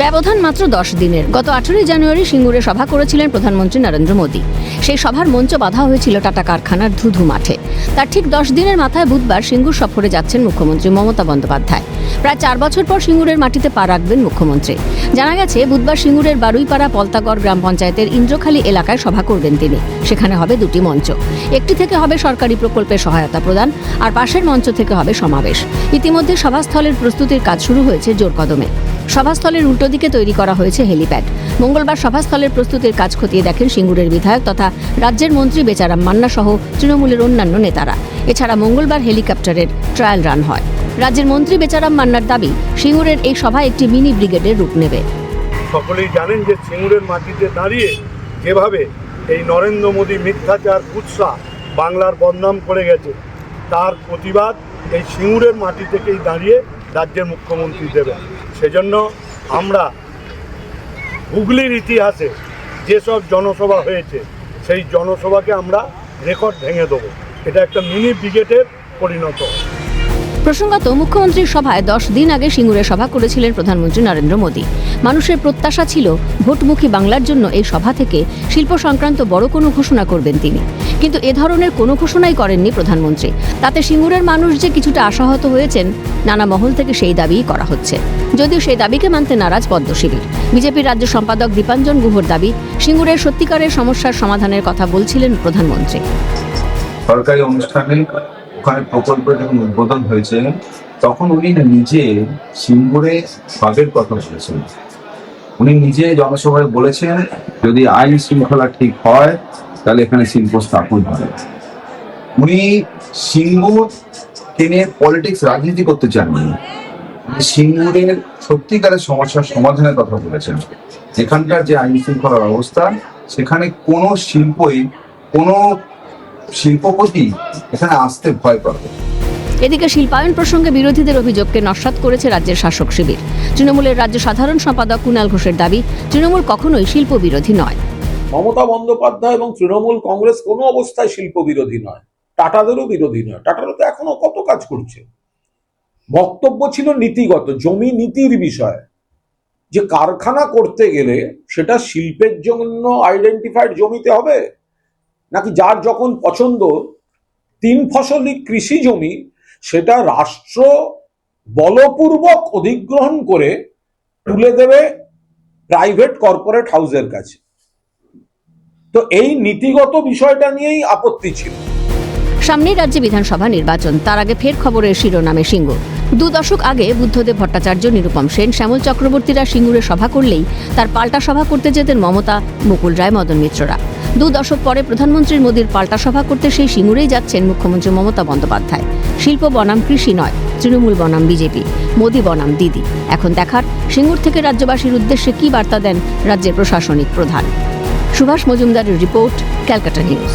ব্যবধান মাত্র 10 দিনের। গত 18 জানুয়ারি সিঙ্গুরে সভা করেছিলেন প্রধানমন্ত্রী নরেন্দ্র মোদী। সেই সভার মঞ্চ বাঁধা হয়েছিল টাটা কারখানার ধুধু মাঠে। তার ঠিক 10 দিনের মাথায় বুধবার সিঙ্গুর সফরে যাচ্ছেন মুখ্যমন্ত্রী মমতা বন্দ্যোপাধ্যায়। প্রায় 4 বছর পর সিঙ্গুরের মাটিতে পা রাখবেন মুখ্যমন্ত্রী। জানা গেছে, বুধবার সিঙ্গুরের বারুইপাড়া পলতাগড় গ্রাম পঞ্চায়েতের ইন্দ্রখালী এলাকায় সভা করবেন তিনি। সেখানে হবে দুটি মঞ্চ। একটি থেকে হবে সরকারি প্রকল্পের সহায়তা প্রদান, আর পাশের মঞ্চ থেকে হবে সমাবেশ। ইতিমধ্যে সভাস্থলের প্রস্তুতির কাজ শুরু হয়েছে জোর কদমে। সভাস্থলের উল্টো দিকে তৈরি করা হয়েছে হেলিপ্যাড। মঙ্গলবার সভাস্থলের প্রস্তুতির কাজ খতিয়ে দেখেন সিঙ্গুরের বিধায়ক তথা রাজ্যের মন্ত্রী বেচারাম মান্না সহ তৃণমূলের অন্যান্য নেতারা। এছাড়া মঙ্গলবার হেলিকপ্টারের ট্রায়াল রান হয়। রাজ্যের মন্ত্রী বেচারাম মান্নার দাবি, সিঙ্গুরের এই সভা একটি মিনি ব্রিগেডের রূপ নেবে। সকলেই জানেন যে সিঙ্গুরের মাটিতে দাঁড়িয়ে যেভাবে এই নরেন্দ্র মোদী মিথ্যাচার কুৎসা বাংলার বদনাম করে গেছে, তার প্রতিবাদ এই সিঙ্গুরের মাটি থেকেই দাঁড়িয়ে রাজ্যের মুখ্যমন্ত্রী দেবেন। সেজন্য আমরা হুগলির ইতিহাসে যেসব জনসভা হয়েছে সেই জনসভাকে আমরা রেকর্ড ভেঙে দেবো। এটা একটা মিনি ব্রিগেডের পরিণত। প্রসঙ্গত, মুখ্যমন্ত্রীর সভায় 10 দিন আগে সিঙ্গুরে সভা করেছিলেন প্রধানমন্ত্রী নরেন্দ্র মোদী। মানুষের প্রত্যাশা ছিল ভোটমুখী বাংলার জন্য এই সভা থেকে শিল্প সংক্রান্ত বড় কোনো ঘোষণা করবেন তিনি। কিন্তু এ ধরনের কোনো ঘোষণাই করেননি প্রধানমন্ত্রী। তাতে সিঙ্গুরের মানুষ যে কিছুটা আশাহত হয়েছেন, নানা মহল থেকে সেই দাবিই করা হচ্ছে। যদিও সেই দাবিকে মানতে নারাজ পদ্ম শিবির। বিজেপির রাজ্য সম্পাদক দীপাঞ্জন গুহর দাবি, সিঙ্গুরের সত্যিকারের সমস্যার সমাধানের কথা বলছিলেন প্রধানমন্ত্রী। সরকারি অনুষ্ঠানে ওখানে প্রকল্প যখন উদ্বোধন হয়েছে, তখন উনি নিজে সিঙ্গুরে সবের কথা বলেছেন। উনি নিজে জনসভায় বলেছেন, যদি আইন শৃঙ্খলা ঠিক হয় তাহলে এখানে শিল্প স্থাপন হবে। উনি সিঙ্গুরকে নিয়ে পলিটিক্স রাজনীতি করতে চাননি। সিঙ্গুরের সত্যিকারের সমস্যার সমাধানের কথা বলেছেন। এখানকার যে আইন শৃঙ্খলার অবস্থা, সেখানে কোনো শিল্পপতি এখানে আসতে ভয় পাবে। এদিকে শিল্পায়ন প্রসঙ্গে বিরোধীদের অভিযোগকে নস্যাৎ করেছে রাজ্যের শাসক শিবির। তৃণমূলের রাজ্য সাধারণ সম্পাদক কুণাল ঘোষের দাবি, তৃণমূল কখনোই শিল্প বিরোধী নয়। মমতা বন্দ্যোপাধ্যায় এবং তৃণমূল কংগ্রেস কোনো অবস্থায় শিল্প বিরোধী নয়, টাটাদেরও বিরোধী নয়। টাটারা তো এখনো কত কাজ করছে। বক্তব্য ছিল নীতিগত, জমি নীতির বিষয়, যে কারখানা করতে গেলে সেটা শিল্পের জন্য আইডেন্টিফাইড জমিতে হবে, নাকি যার যখন পছন্দ 3 ফসলি কৃষি জমি সেটা রাষ্ট্র বলপূর্বক অধিগ্রহণ করে তুলে দেবে প্রাইভেট কর্পোরেট হাউসের কাছে। তো এই নীতিগত বিষয়টা নিয়েই আপত্তি ছিল। সামনেই রাজ্যে বিধানসভা নির্বাচন। তার আগে ফের খবরের শিরোনামে সিঙ্গুর। 2 দশক আগে বুদ্ধদেব ভট্টাচার্য, নিরুপম সেন, শ্যামল চক্রবর্তীরা সিঙ্গুরে সভা করলেই তার পাল্টা সভা করতে যেতেন মমতা, মুকুল রায়, মদন মিত্ররা। 2 দশক পরে প্রধানমন্ত্রী মোদীর পাল্টা সভা করতে সেই সিঙ্গুরেই যাচ্ছেন মুখ্যমন্ত্রী মমতা বন্দ্যোপাধ্যায়। শিল্প বনাম কৃষি নয়, তৃণমূল বনাম বিজেপি, মোদী বনাম দিদি। এখন দেখার সিঙ্গুর থেকে রাজ্যবাসীর উদ্দেশ্যে কি বার্তা দেন রাজ্যের প্রশাসনিক প্রধান। সুভাষ মজুমদারের রিপোর্ট, ক্যালকাটা নিউজ।